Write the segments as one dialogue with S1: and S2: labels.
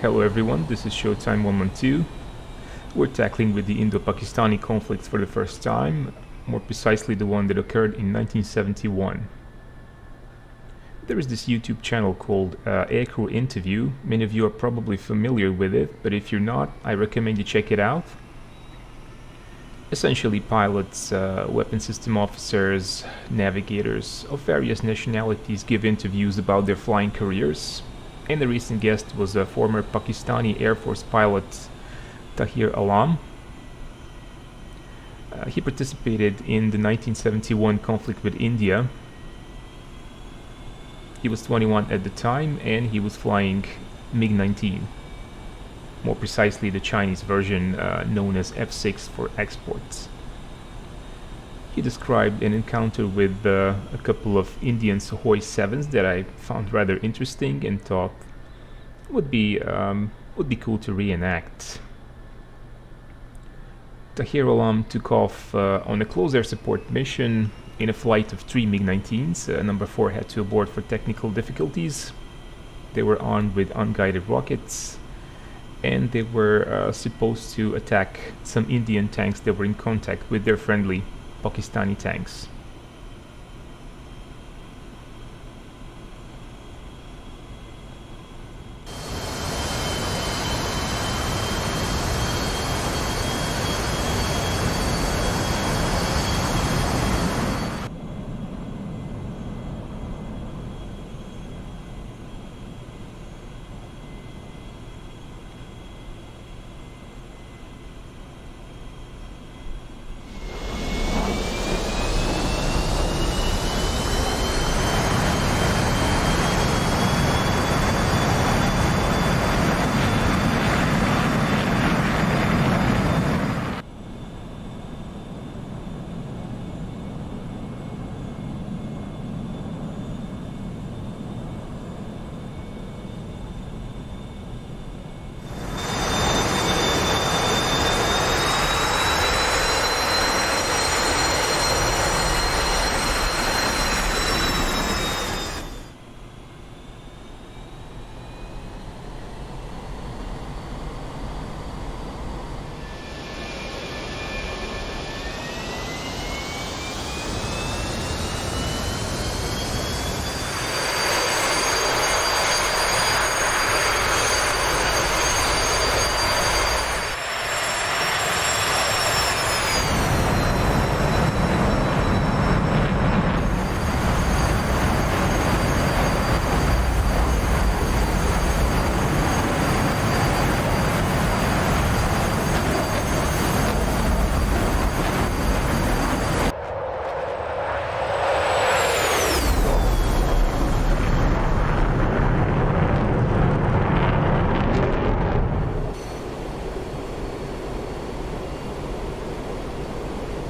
S1: Hello everyone, this is Showtime 112. We're tackling with the Indo-Pakistani conflict for the first time, more precisely the one that occurred in 1971. There is this YouTube channel called Aircrew Interview. Many of you are probably familiar with it, but if you're not, I recommend you check it out. Essentially, pilots, weapon system officers, navigators of various nationalities give interviews about their flying careers. And the recent guest was a former Pakistani Air Force pilot, Tahir Alam. He participated in the 1971 conflict with India. He was 21 at the time and he was flying MiG-19. More precisely, the Chinese version known as F-6 for exports. He described an encounter with a couple of Indian Sukhois 7s that I found rather interesting and thought would be cool to reenact. Tahir Alam took off on a close air support mission in a flight of 3 MiG-19s. Number 4 had to abort for technical difficulties. They were armed with unguided rockets, and they were supposed to attack some Indian tanks that were in contact with their friendly Pakistani tanks.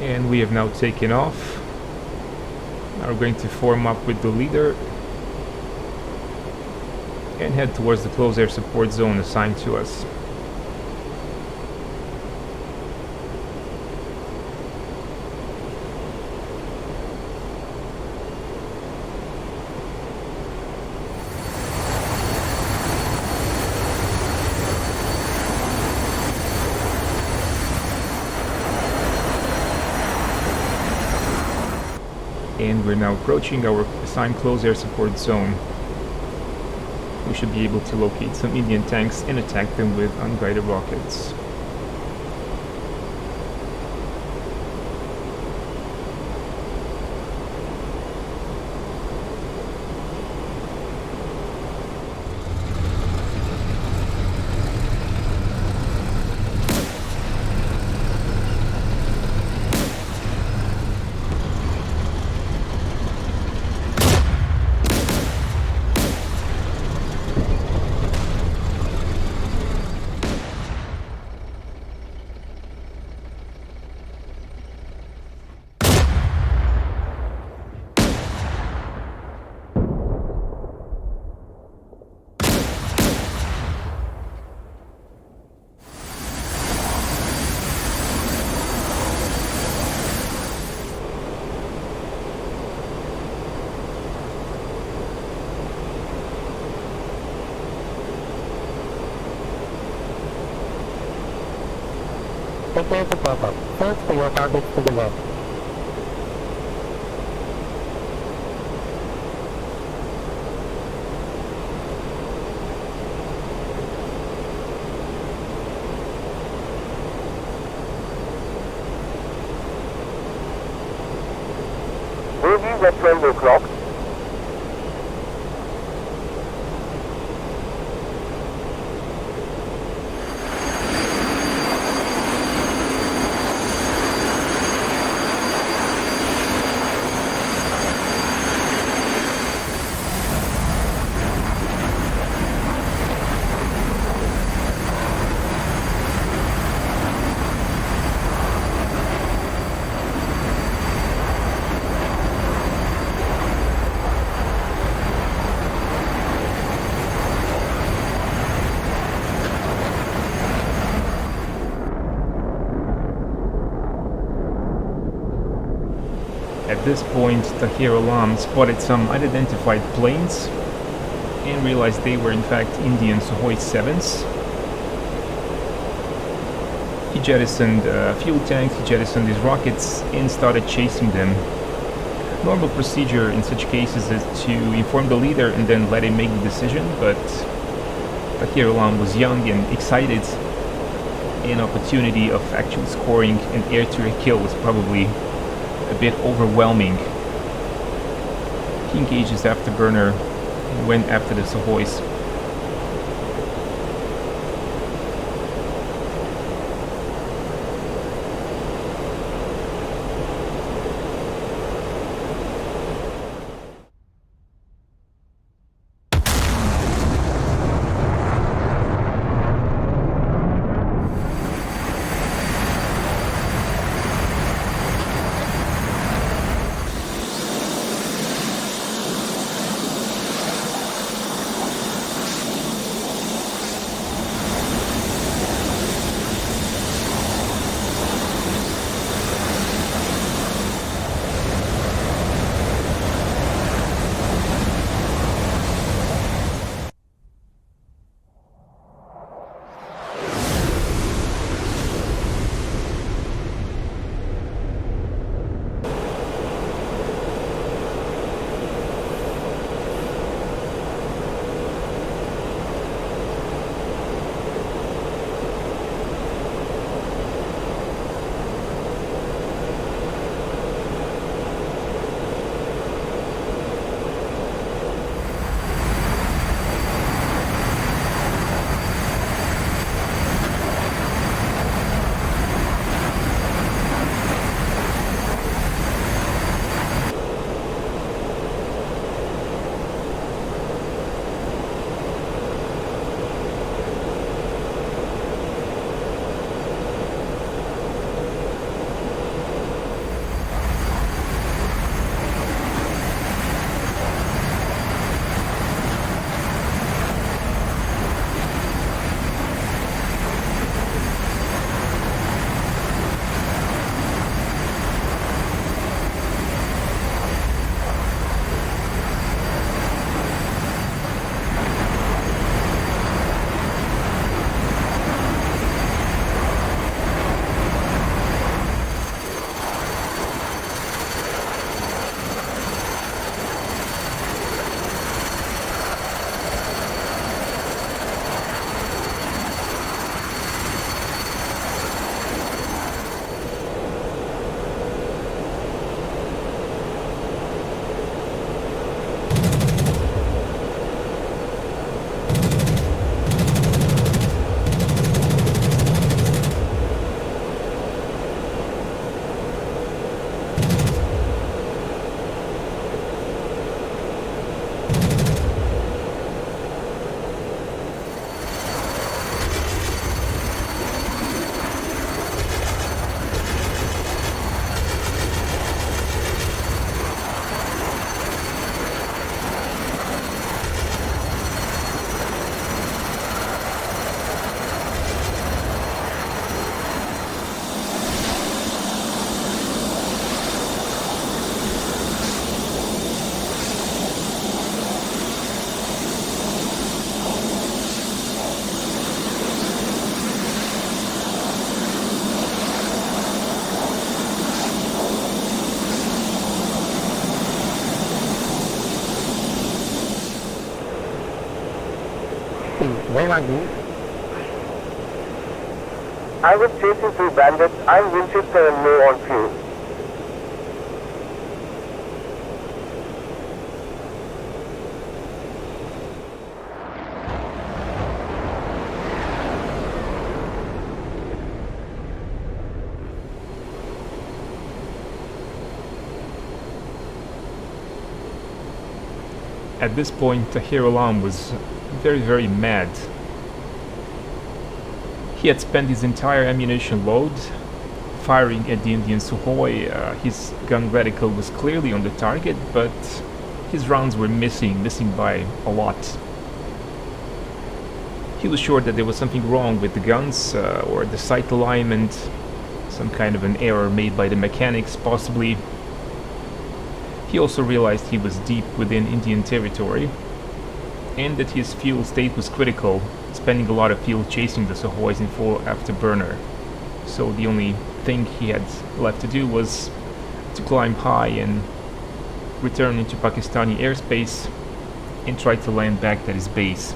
S1: And we have now taken off. Now we're going to form up with the leader and head towards the close air support zone assigned to us. And we're now approaching our assigned close air support zone. We should be able to locate some Indian tanks and attack them with unguided rockets.
S2: Prepare to pop up. Search for your targets to the left.
S3: Movies at 12 o'clock.
S1: At this point, Tahir Alam spotted some unidentified planes and realized they were in fact Indian Sukhois 7s. He jettisoned fuel tanks, he jettisoned his rockets and started chasing them. Normal procedure in such cases is to inform the leader and then let him make the decision, but Tahir Alam was young and excited. An opportunity of actually scoring an air-to-air kill was probably a bit overwhelming. He engaged his afterburner and went after the Sukhois.
S2: Where are you?
S3: I was chasing two bandits. I'm Winchester and low on fuel.
S1: At this point, Tahir Alam was very mad. He had spent his entire ammunition load firing at the Indian Sukhoi. His gun reticle was clearly on the target, but his rounds were missing by a lot. He was sure that there was something wrong with the guns, or the sight alignment, some kind of an error made by the mechanics, possibly. He also realized he was deep within Indian territory, and that his fuel state was critical, spending a lot of fuel chasing the Sukhois in full afterburner. So the only thing he had left to do was to climb high and return into Pakistani airspace and try to land back at his base.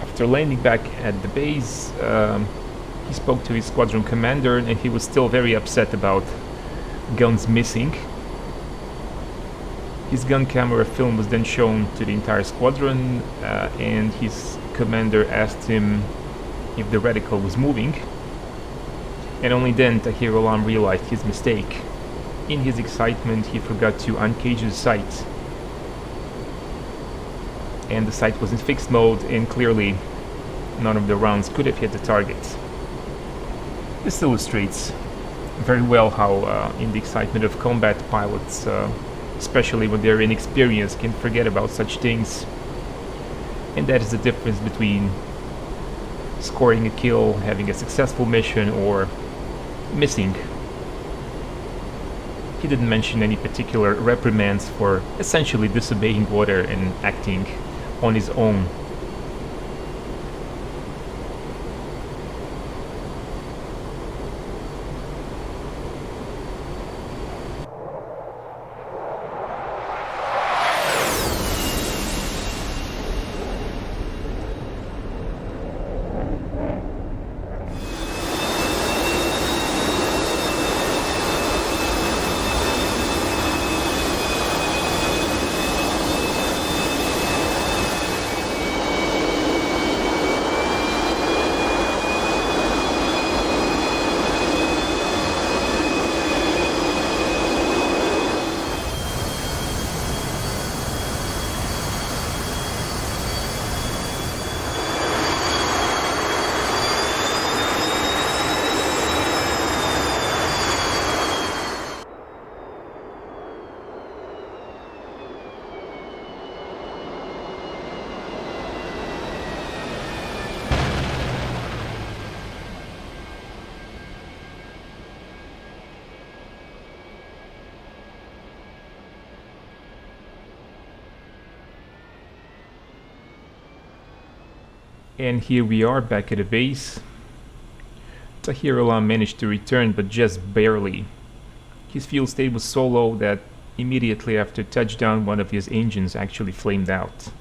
S1: After landing back at the base, he spoke to his squadron commander, and he was still very upset about guns missing. His gun camera film was then shown to the entire squadron, and his commander asked him if the reticle was moving, and only then Tahir Alam realized his mistake. In his excitement, he forgot to uncage the sight, and the sight was in fixed mode, and clearly none of the rounds could have hit the target. This illustrates very well how in the excitement of combat, pilots, especially when they're inexperienced, can forget about such things. And that is the difference between scoring a kill, having a successful mission, or missing. He didn't mention any particular reprimands for essentially disobeying order and acting on his own. And here we are back at the base. Tahir Alam managed to return, but just barely. His fuel state was so low that immediately after touchdown, one of his engines actually flamed out.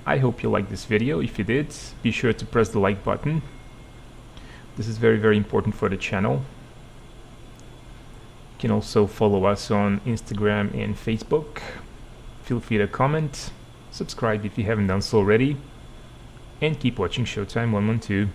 S1: I hope you liked this video. If you did, be sure to press the like button. This is very important for the channel. You can also follow us on Instagram and Facebook. Feel free to comment, subscribe if you haven't done so already, and keep watching Showtime 112.